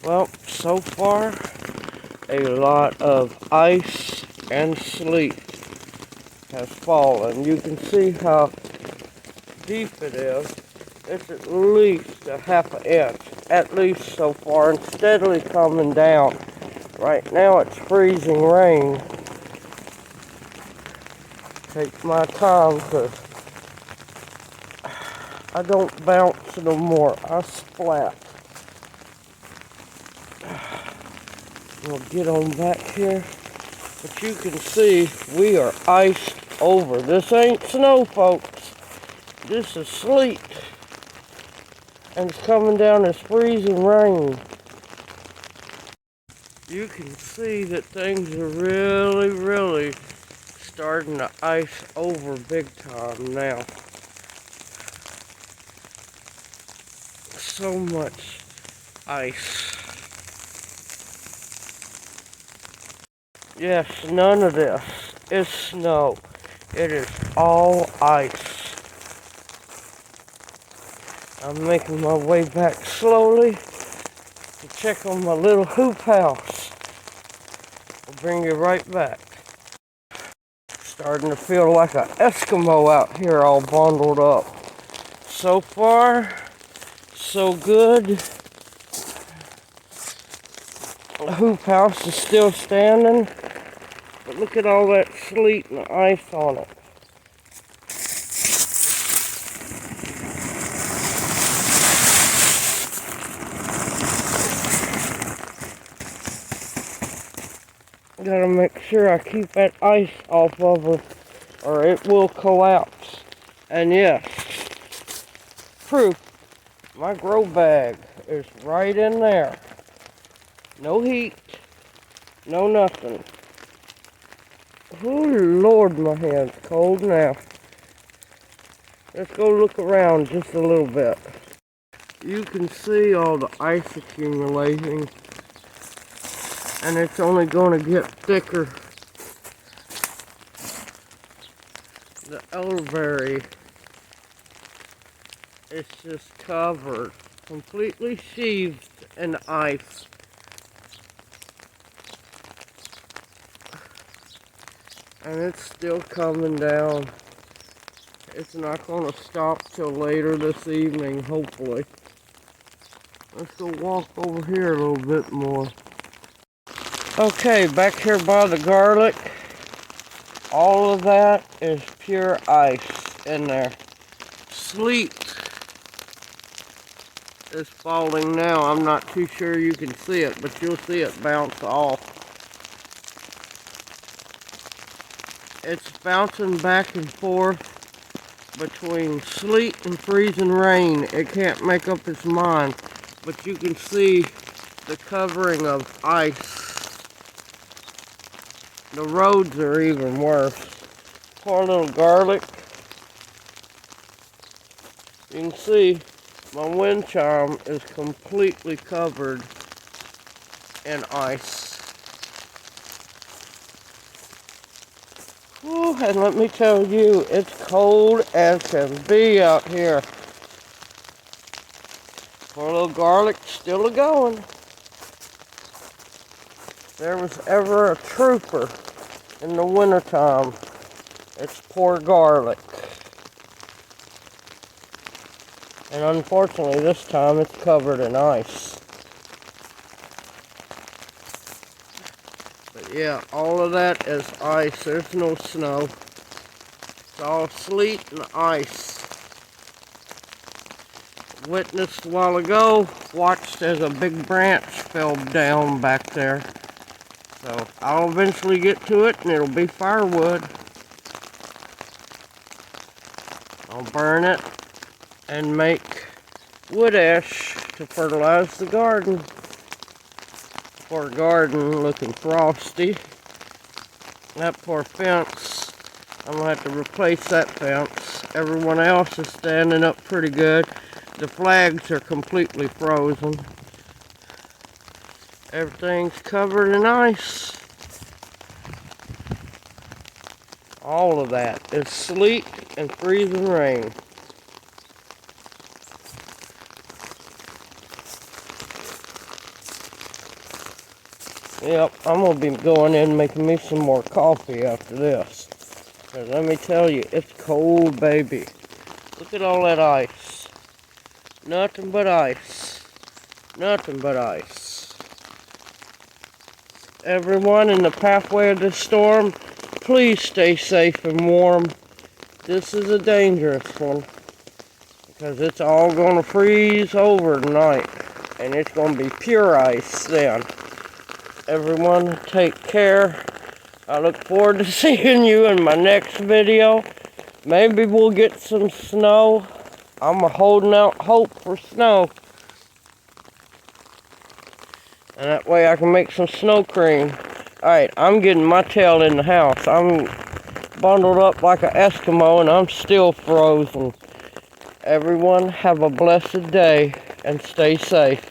Well, so far, a lot of ice and sleet has fallen. You can see how deep it is. It's at least a half an inch, at least so far, and steadily coming down. Right now it's freezing rain. Take my time because I don't bounce no more. I splat. We'll get on back here. But you can see we are iced over. This ain't snow, folks. This is sleet. And it's coming down as freezing rain. You can see that things are really starting to ice over big time now. So much ice. Yes, none of this is snow. It is all ice. I'm making my way back slowly to check on my little hoop house. I'll bring you right back. Starting to feel like an Eskimo out here all bundled up. So far, so good. The hoop house is still standing, but look at all that sleet and ice on it. Gotta make sure I keep that ice off of her or it will collapse. And yes, proof, my grow bag is right in there. No heat, no nothing. Oh Lord, my hand's cold now. Let's go look around just a little bit. You can see all the ice accumulating, and it's only going to get thicker. The elderberry is just covered, completely sheathed in ice. And it's still coming down. It's not going to stop till later this evening, hopefully. Let's go walk over here a little bit more. Okay, back here by the garlic, all of that is pure ice in there. Sleet is falling now. I'm not too sure you can see it, but you'll see it bounce off. It's bouncing back and forth between sleet and freezing rain. It can't make up its mind, but you can see the covering of ice. The roads are even worse. Poor little garlic. You can see my wind chime is completely covered in ice. Whew, and let me tell you, it's cold as can be out here. Poor little garlic still a-going. If there was ever a trooper in the wintertime, it's poor garlic. And unfortunately, this time it's covered in ice. But yeah, all of that is ice. There's no snow. It's all sleet and ice. Witnessed a while ago, watched as a big branch fell down back there. So I'll eventually get to it and it'll be firewood. I'll burn it and make wood ash to fertilize the garden. Poor garden looking frosty. That poor fence, I'm going to have to replace that fence. Everyone else is standing up pretty good. The flags are completely frozen. Everything's covered in ice. All of that is sleet and freezing rain. Yep, I'm going to be going in and making me some more coffee after this. But let me tell you, it's cold, baby. Look at all that ice. Nothing but ice. Nothing but ice. Everyone in the pathway of this storm, please stay safe and warm. This is a dangerous one. Because it's all going to freeze over tonight. And it's going to be pure ice then. Everyone, take care. I look forward to seeing you in my next video. Maybe we'll get some snow. I'm holding out hope for snow. And that way I can make some snow cream. Alright, I'm getting my tail in the house. I'm bundled up like an Eskimo and I'm still frozen. Everyone, have a blessed day and stay safe.